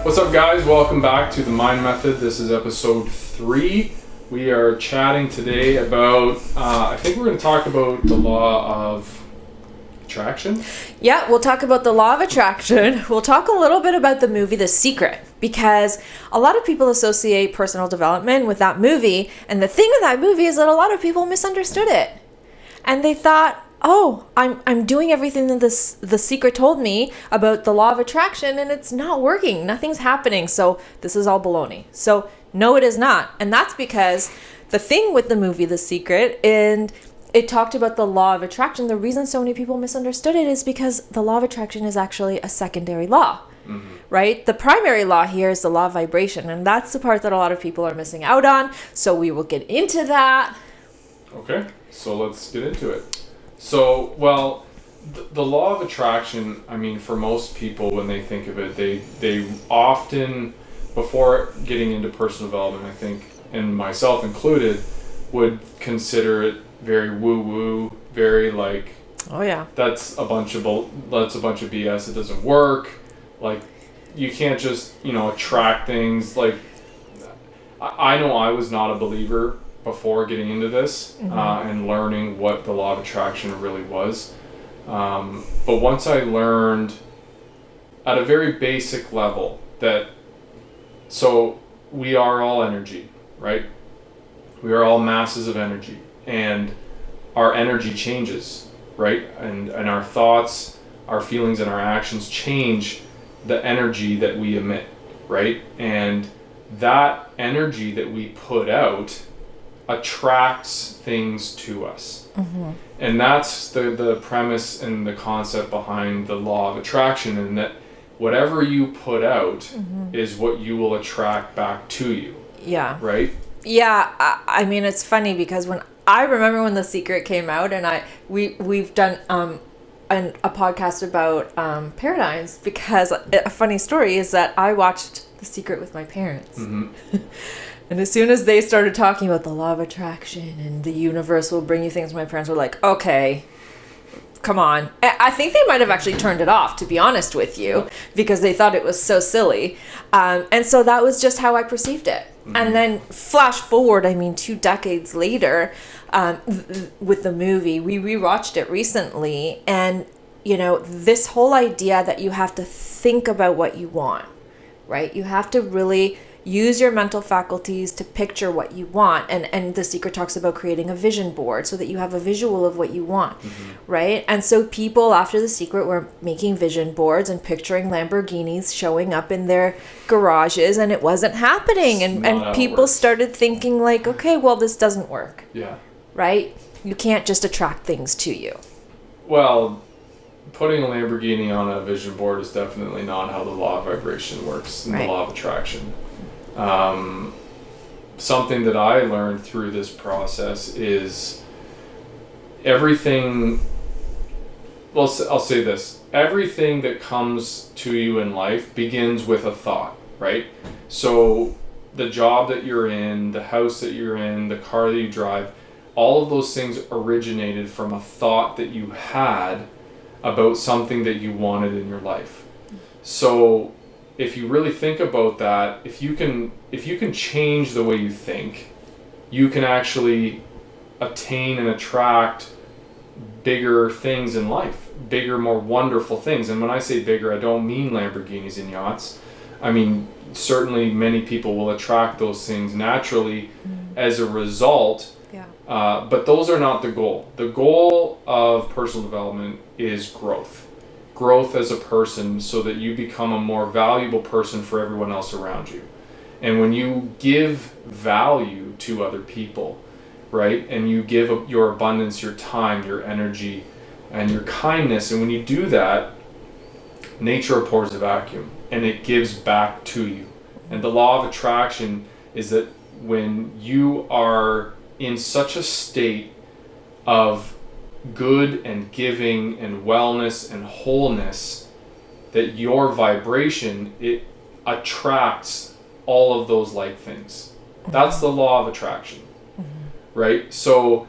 What's up, guys? Welcome back to the Mind Method. This is episode 3. We are chatting today about, I think we're going to talk about the law of attraction. Yeah, we'll talk about the law of attraction. We'll talk a little bit about the movie The Secret, because a lot of people associate personal development with that movie. And the thing with that movie is that a lot of people misunderstood it. And they thought, oh, I'm doing everything that The Secret told me about the law of attraction, and it's not working. Nothing's happening. So this is all baloney. So no, it is not. And that's because the thing with the movie The Secret, and it talked about the law of attraction. The reason so many people misunderstood it is because the law of attraction is actually a secondary law, right? The primary law here is the law of vibration, and that's the part that a lot of people are missing out on. So we will get into that. Okay, so let's get into it. So, well, the law of attraction, I mean, for most people, when they think of it, they often, before getting into personal development, I think, and myself included, would consider it very woo-woo, very like, oh yeah, that's a bunch of BS. It doesn't work. Like, you can't just attract things. Like, I know I was not a believer before getting into this and learning what the law of attraction really was. But once I learned at a very basic level that, so we are all energy, right? We are all masses of energy, and our energy changes, right? And our thoughts, our feelings, and our actions change the energy that we emit, right? And that energy that we put out attracts things to us. And that's the premise and the concept behind the law of attraction, and that whatever you put out is what you will attract back to you. Yeah. Right? Yeah, I mean, it's funny because I remember when The Secret came out, and we've done a podcast about paradigms, because a funny story is that I watched The Secret with my parents. And as soon as they started talking about the law of attraction and the universe will bring you things, my parents were like, okay, come on. I think they might have actually turned it off, to be honest with you, because they thought it was so silly. And so that was just how I perceived it. And then flash forward, 2 decades later, with the movie, we rewatched it recently. And, this whole idea that you have to think about what you want, right? You have to really use your mental faculties to picture what you want. And The Secret talks about creating a vision board so that you have a visual of what you want, right? And so people after The Secret were making vision boards and picturing Lamborghinis showing up in their garages, and it wasn't happening. And people started thinking like, okay, well, this doesn't work. Yeah. Right? You can't just attract things to you. Well, putting a Lamborghini on a vision board is definitely not how the law of vibration works and the law of attraction. Something that I learned through this process is everything, well, I'll say this, everything that comes to you in life begins with a thought, right? So the job that you're in, the house that you're in, the car that you drive, all of those things originated from a thought that you had about something that you wanted in your life. So if you really think about that, if you can change the way you think, you can actually attain and attract bigger things in life, bigger, more wonderful things. And when I say bigger, I don't mean Lamborghinis and yachts. I mean, certainly many people will attract those things naturally as a result. But those are not the goal. The goal of personal development is growth as a person, so that you become a more valuable person for everyone else around you. And when you give value to other people, right, and you give your abundance, your time, your energy, and your kindness, and when you do that, nature abhors a vacuum, and it gives back to you. And the law of attraction is that when you are in such a state of good and giving and wellness and wholeness, that your vibration, it attracts all of those like things. That's the law of attraction, right? So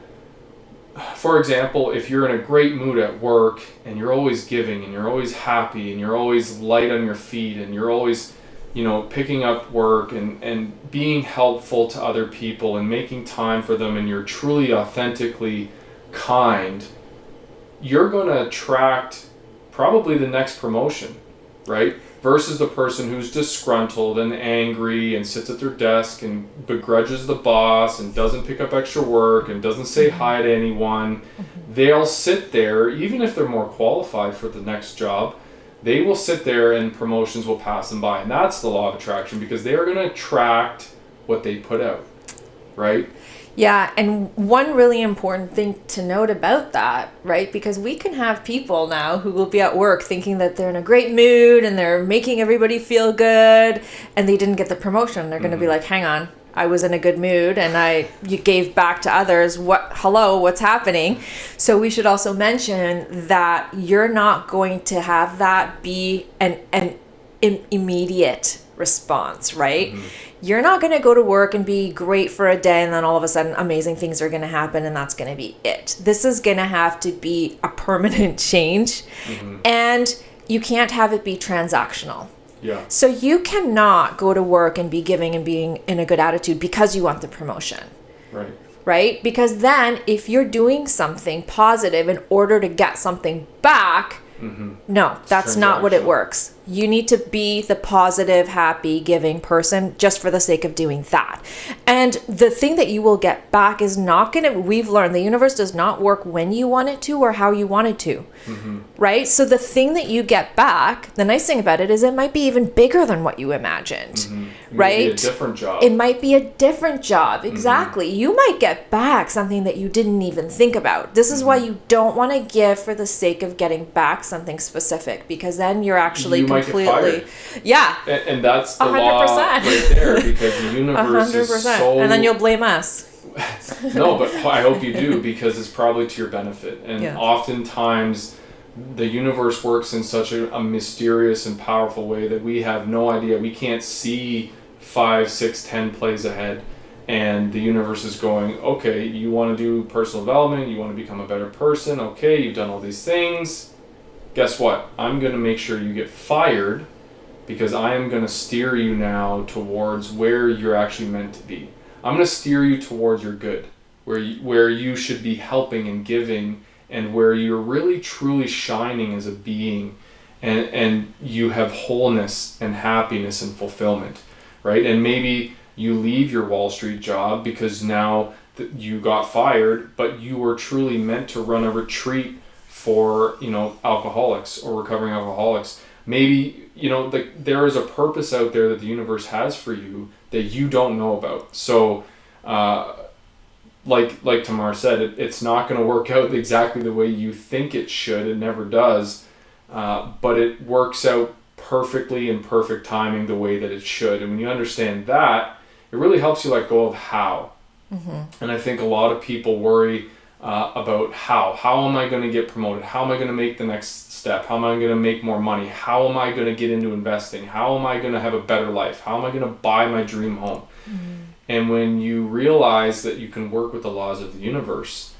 for example, if you're in a great mood at work and you're always giving and you're always happy and you're always light on your feet and you're always picking up work and being helpful to other people and making time for them, and you're truly authentically kind, you're going to attract probably the next promotion, right? Versus the person who's disgruntled and angry and sits at their desk and begrudges the boss and doesn't pick up extra work and doesn't say hi to anyone. They'll sit there, even if they're more qualified for the next job, they will sit there and promotions will pass them by. And that's the law of attraction, because they are going to attract what they put out, right? Yeah, and one really important thing to note about that, right? Because we can have people now who will be at work thinking that they're in a great mood and they're making everybody feel good, and they didn't get the promotion. They're going to be like, hang on, I was in a good mood and you gave back to others. What's happening? So we should also mention that you're not going to have that be an immediate response, right? You're not going to go to work and be great for a day and then all of a sudden amazing things are going to happen and that's going to be it. This is going to have to be a permanent change, and you can't have it be transactional. Yeah. So you cannot go to work and be giving and being in a good attitude because you want the promotion. Right. Right? Because then if you're doing something positive in order to get something back, no, that's not what it works. You need to be the positive, happy, giving person just for the sake of doing that. And the thing that you will get back is not going to, we've learned the universe does not work when you want it to or how you want it to. Right? So the thing that you get back, the nice thing about it is it might be even bigger than what you imagined. Right? It might be a different job. It might be a different job. Exactly. You might get back something that you didn't even think about. This is why you don't want to give for the sake of getting back something specific, because then you're actually completely, yeah, and that's the 100%. law right there, because the universe 100%. is so, and then you'll blame us. no, but I hope you do, because it's probably to your benefit. And Yeah. oftentimes the universe works in such a mysterious and powerful way that we have no idea. We can't see 5, 6, 10 plays ahead, and the universe is going, okay, you want to do personal development, you want to become a better person, okay, you've done all these things. Guess what? I'm going to make sure you get fired, because I am going to steer you now towards where you're actually meant to be. I'm going to steer you towards your good, where you should be helping and giving, and where you're really truly shining as a being, and you have wholeness and happiness and fulfillment, right? And maybe you leave your Wall Street job because now you got fired, but you were truly meant to run a retreat for alcoholics or recovering alcoholics. Maybe there is a purpose out there that the universe has for you that you don't know about. So like Tamar said, it's not going to work out exactly the way you think it should. It never does, but it works out perfectly in perfect timing the way that it should. And when you understand that, it really helps you let go of how. And I think a lot of people worry about how am I going to get promoted? How am I going to make the next step? How am I going to make more money? How am I going to get into investing? How am I going to have a better life? How am I going to buy my dream home? And when you realize that you can work with the laws of the universe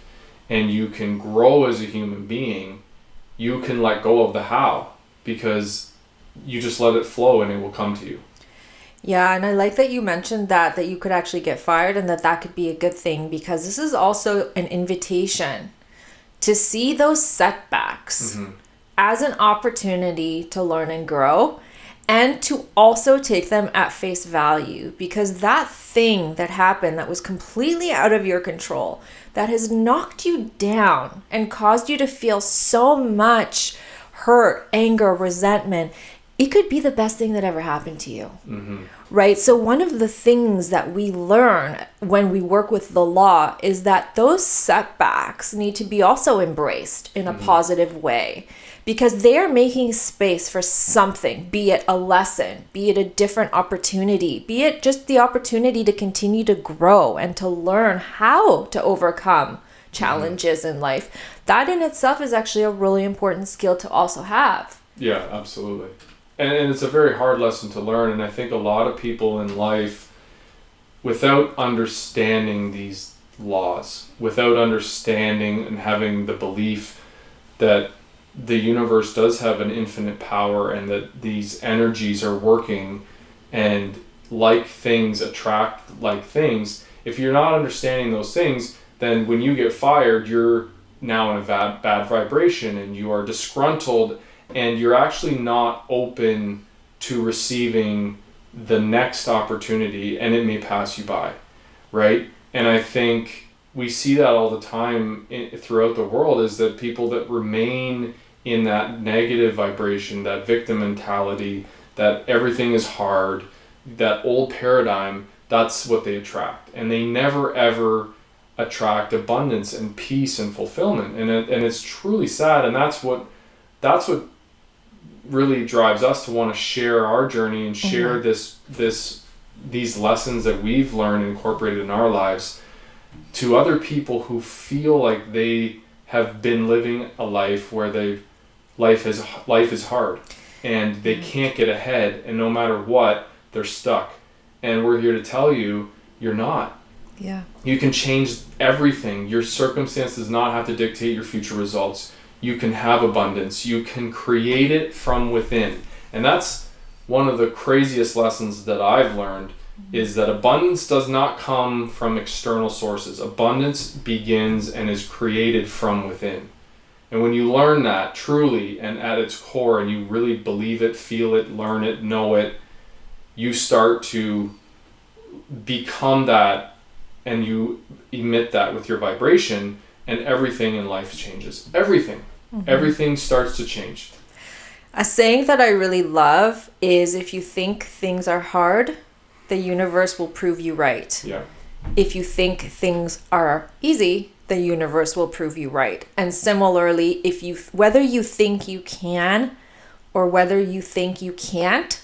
and you can grow as a human being, you can let go of the how, because you just let it flow and it will come to you. Yeah, and I like that you mentioned that you could actually get fired and that could be a good thing, because this is also an invitation to see those setbacks as an opportunity to learn and grow, and to also take them at face value, because that thing that happened that was completely out of your control, that has knocked you down and caused you to feel so much hurt, anger, resentment, it could be the best thing that ever happened to you. Right? So one of the things that we learn when we work with the law is that those setbacks need to be also embraced in a positive way, because they are making space for something, be it a lesson, be it a different opportunity, be it just the opportunity to continue to grow and to learn how to overcome challenges in life. That in itself is actually a really important skill to also have. Yeah, absolutely. And it's a very hard lesson to learn. And I think a lot of people in life, without understanding these laws, without understanding and having the belief that the universe does have an infinite power and that these energies are working and like things attract like things. If you're not understanding those things, then when you get fired, you're now in a bad vibration, and you are disgruntled, and you're actually not open to receiving the next opportunity, and it may pass you by, right? And I think we see that all the time throughout the world, is that people that remain in that negative vibration, that victim mentality, that everything is hard, that old paradigm, that's what they attract. And they never ever attract abundance and peace and fulfillment. And it's truly sad. And that's what really drives us to want to share our journey and share these lessons that we've learned and incorporated in our lives to other people who feel like they have been living a life where life is hard, and they can't get ahead, and no matter what, they're stuck. And we're here to tell you, you're not. Yeah. You can change everything. Your circumstance does not have to dictate your future results. You can have abundance. You can create it from within. And that's one of the craziest lessons that I've learned, is that abundance does not come from external sources. Abundance begins and is created from within. And when you learn that truly and at its core, and you really believe it, feel it, learn it, know it, you start to become that, and you emit that with your vibration, and everything in life changes. Everything. Everything starts to change. A saying that I really love is, if you think things are hard, the universe will prove you right. Yeah. If you think things are easy, the universe will prove you right. And similarly, whether you think you can or whether you think you can't,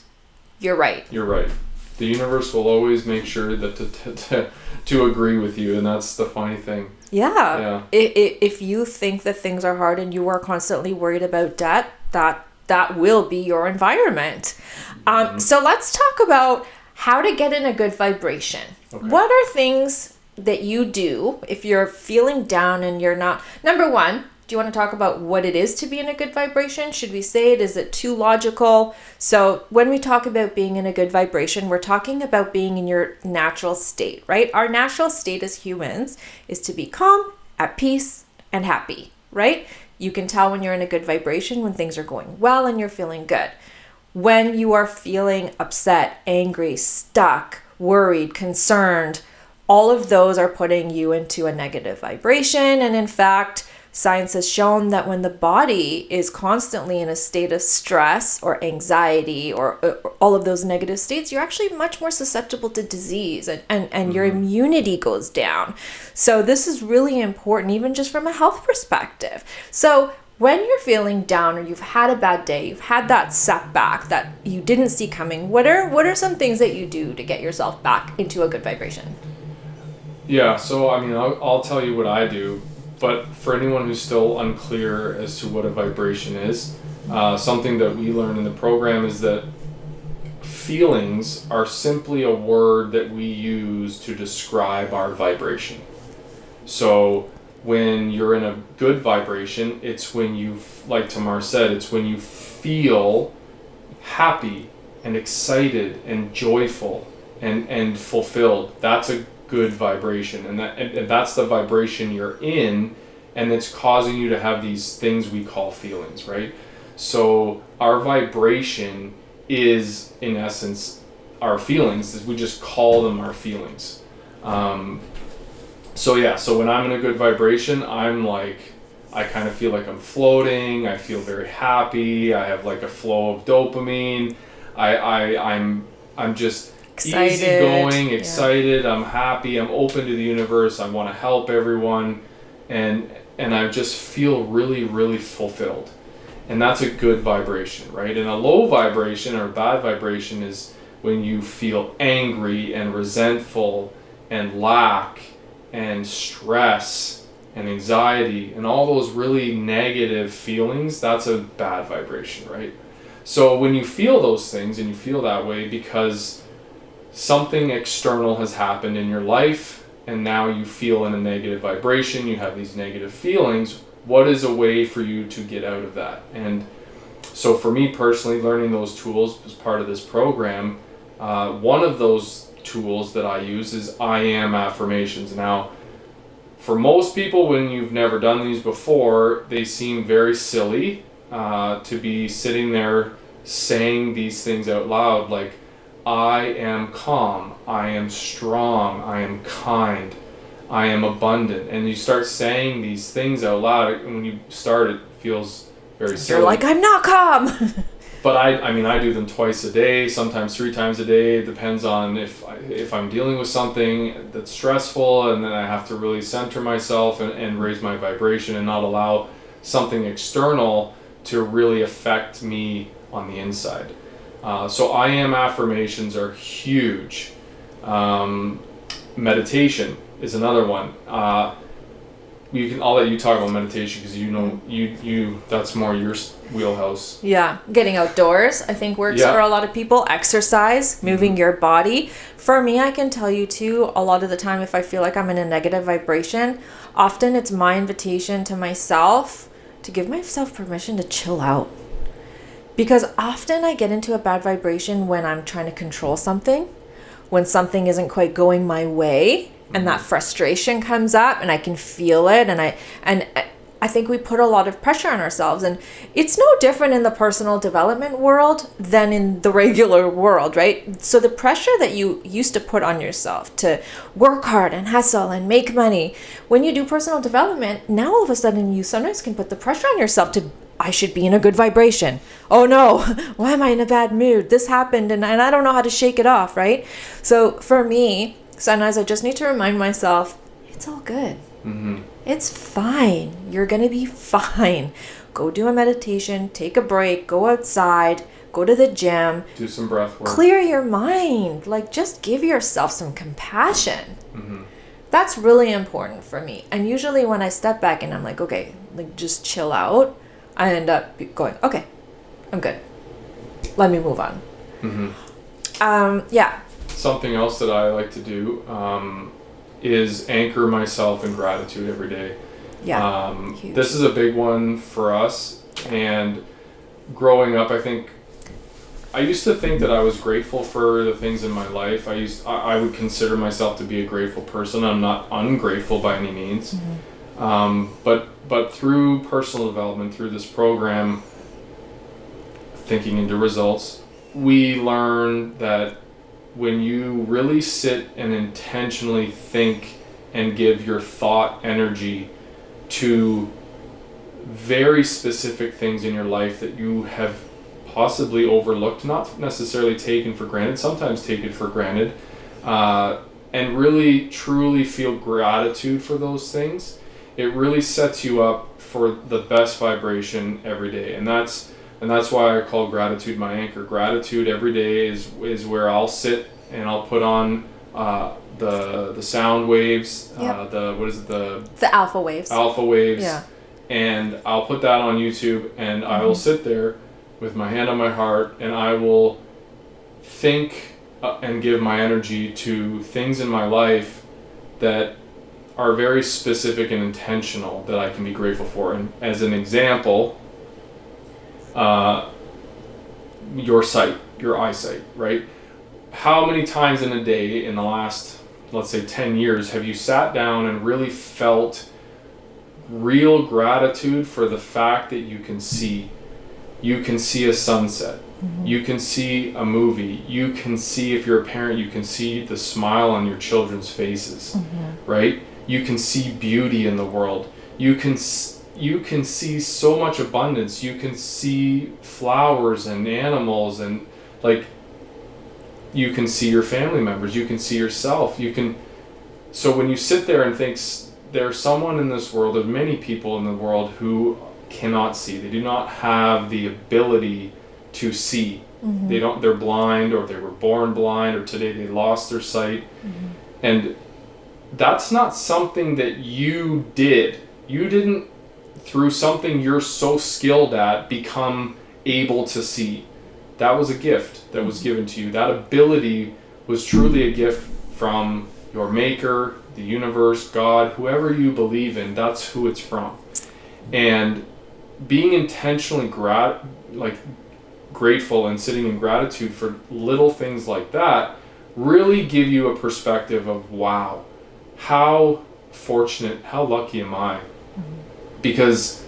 you're right. You're right. The universe will always make sure that to agree with you, and that's the funny thing. Yeah. If you think that things are hard and you are constantly worried about debt, that will be your environment. So let's talk about how to get in a good vibration. Okay. What are things that you do if you're feeling down and you're not? Number one, do you want to talk about what it is to be in a good vibration? Should we say it? Is it too logical? So when we talk about being in a good vibration, we're talking about being in your natural state, right? Our natural state as humans is to be calm, at peace, and happy, right? You can tell when you're in a good vibration when things are going well and you're feeling good. When you are feeling upset, angry, stuck, worried, concerned, all of those are putting you into a negative vibration. And in fact, science has shown that when the body is constantly in a state of stress or anxiety or all of those negative states, you're actually much more susceptible to disease, and your immunity goes down. So this is really important, even just from a health perspective. So when you're feeling down or you've had a bad day, you've had that setback that you didn't see coming, what are some things that you do to get yourself back into a good vibration? Yeah, so I mean, I'll tell you what I do. But for anyone who's still unclear as to what a vibration is, something that we learn in the program is that feelings are simply a word that we use to describe our vibration. So when you're in a good vibration, it's when you, like Tamar said, it's when you feel happy and excited and joyful and fulfilled. That's a good vibration, and that's the vibration you're in, and it's causing you to have these things we call feelings, right? So our vibration is, in essence, our feelings. We just call them our feelings. So when I'm in a good vibration, I'm like, I kind of feel like I'm floating. I feel very happy. I have like a flow of dopamine. I'm just excited, easygoing, excited. Yeah. I'm happy. I'm open to the universe. I want to help everyone, and I just feel really, really fulfilled. And that's a good vibration, right? And a low vibration or bad vibration is when you feel angry and resentful and lack and stress and anxiety and all those really negative feelings. That's a bad vibration, right? So when you feel those things and you feel that way because something external has happened in your life and now you feel in a negative vibration, you have these negative feelings, what is a way for you to get out of that? And so for me personally, learning those tools as part of this program, One of those tools that I use is I am affirmations. Now, for most people, when you've never done these before, they seem very silly to be sitting there saying these things out loud, like, I am calm, I am strong, I am kind, I am abundant. And you start saying these things out loud, and when you start, it feels very silly. You're like, I'm not calm. But I do them twice a day, sometimes 3 times a day. It depends on if I'm dealing with something that's stressful, and then I have to really center myself and raise my vibration and not allow something external to really affect me on the inside. So I am affirmations are huge. Meditation is another one. I'll let you talk about meditation, because you that's more your wheelhouse. Yeah, getting outdoors I think works for a lot of people. Exercise, moving your body. For me, I can tell you too, a lot of the time if I feel like I'm in a negative vibration, often it's my invitation to myself to give myself permission to chill out. Because often I get into a bad vibration when I'm trying to control something, when something isn't quite going my way, and that frustration comes up and I can feel it, and I think we put a lot of pressure on ourselves, and it's no different in the personal development world than in the regular world, right? So the pressure that you used to put on yourself to work hard and hustle and make money, when you do personal development, now all of a sudden you sometimes can put the pressure on yourself to, I should be in a good vibration. Oh no, why am I in a bad mood? This happened and I don't know how to shake it off, right? So for me, sometimes I just need to remind myself, it's all good. Mm-hmm. It's fine. You're going to be fine. Go do a meditation, take a break, go outside, go to the gym. Do some breath work. Clear your mind. Like, just give yourself some compassion. Mm-hmm. That's really important for me. And usually when I step back and I'm like, okay, like just chill out, I end up going, okay, I'm good. Let me move on. Mm-hmm. Yeah. Something else that I like to do is anchor myself in gratitude every day. Yeah. This is a big one for us. And growing up, I used to think that I was grateful for the things in my life. I would consider myself to be a grateful person. I'm not ungrateful by any means. Mm-hmm. But through personal development, through this program, Thinking into Results, we learn that when you really sit and intentionally think and give your thought energy to very specific things in your life that you have possibly overlooked, not necessarily taken for granted, sometimes taken for granted, and really truly feel gratitude for those things, it really sets you up for the best vibration every day. And that's why I call gratitude my anchor. Gratitude every day is where I'll sit and I'll put on the sound waves, Yep. the alpha waves. Alpha waves. Yeah. And I'll put that on YouTube, and I will sit there with my hand on my heart, and I will think and give my energy to things in my life that are very specific and intentional that I can be grateful for. And as an example, your eyesight, right? How many times in a day in the last, let's say 10 years, have you sat down and really felt real gratitude for the fact that you can see a sunset, you can see a movie, you can see, if you're a parent, you can see the smile on your children's faces, right? You can see beauty in the world. You can see so much abundance. You can see flowers and animals, and like, you can see your family members, you can see yourself, so when you sit there and think, there's someone in this world, there's many people in the world who cannot see. They do not have the ability to see. They're blind, or they were born blind, or today they lost their sight. And that's not something that you did. You didn't, through something you're so skilled at, become able to see. That was a gift that was given to you. That ability was truly a gift from your maker, the universe, God, whoever you believe in. That's who it's from. And being intentionally grateful and sitting in gratitude for little things like that really give you a perspective of, wow, how fortunate, how lucky am I? Because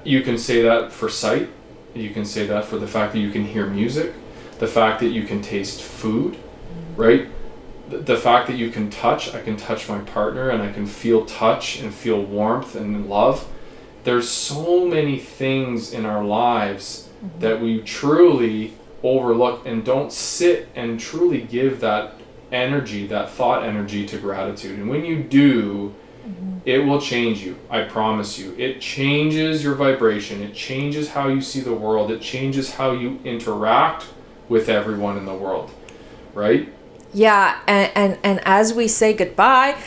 you can say that for sight, you can say that for the fact that you can hear music, the fact that you can taste food, right? The fact that you can touch, I can touch my partner and I can feel touch and feel warmth and love. There's so many things in our lives that we truly overlook and don't sit and truly give that energy, that thought energy to gratitude. And when you do, it will change you. I promise you. It changes your vibration. It changes how you see the world. It changes how you interact with everyone in the world, right? Yeah, and as we say goodbye,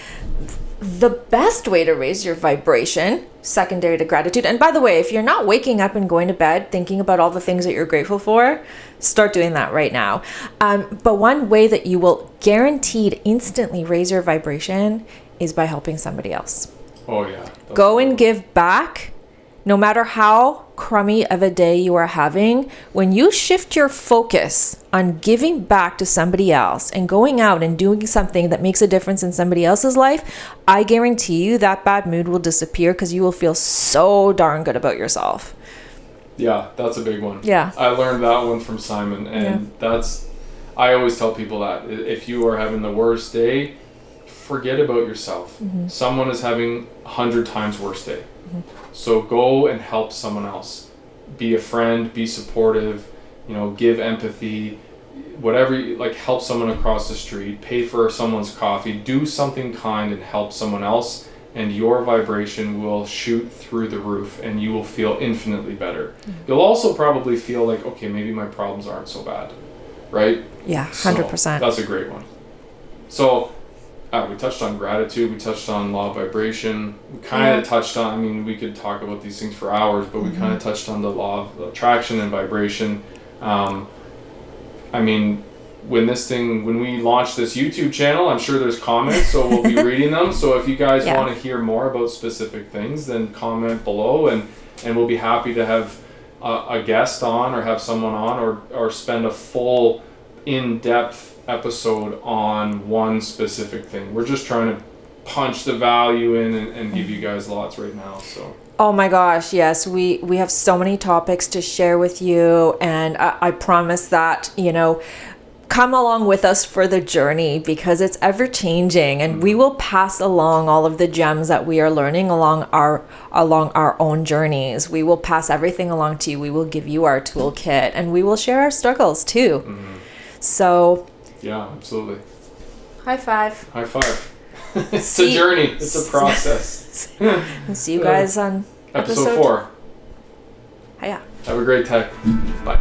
the best way to raise your vibration, secondary to gratitude, and by the way, if you're not waking up and going to bed thinking about all the things that you're grateful for, start doing that right now. But one way that you will guaranteed instantly raise your vibration is by helping somebody else. Oh yeah. Go and give back. No matter how crummy of a day you are having, when you shift your focus on giving back to somebody else and going out and doing something that makes a difference in somebody else's life, I guarantee you that bad mood will disappear because you will feel so darn good about yourself. Yeah, that's a big one. Yeah. I learned that one from Simon, and I always tell people that if you are having the worst day, forget about yourself. Someone is having 100 times worse day. So go and help someone else. Be a friend, be supportive, give empathy, whatever, help someone across the street, pay for someone's coffee, do something kind and help someone else, and your vibration will shoot through the roof and you will feel infinitely better. You'll also probably feel like, okay, maybe my problems aren't so bad, right? Yeah, 100%. So that's a great one. So we touched on gratitude, we touched on law of vibration, we kind of touched on, we could talk about these things for hours, but we kind of touched on the law of attraction and vibration. When we launch this YouTube channel, I'm sure there's comments, so we'll be reading them. So if you guys want to hear more about specific things, then comment below, and we'll be happy to have a guest on or have someone on or spend a full in-depth episode on one specific thing. We're just trying to punch the value in and give you guys lots right now. So oh my gosh, yes, we have so many topics to share with you, and I promise that come along with us for the journey because it's ever changing, and we will pass along all of the gems that we are learning along our own journeys. We will pass everything along to you. We will give you our toolkit, and we will share our struggles too. So yeah, absolutely. High five. High five. It's a journey. It's a process. And see you guys on episode 4. Yeah. Have a great day. Bye.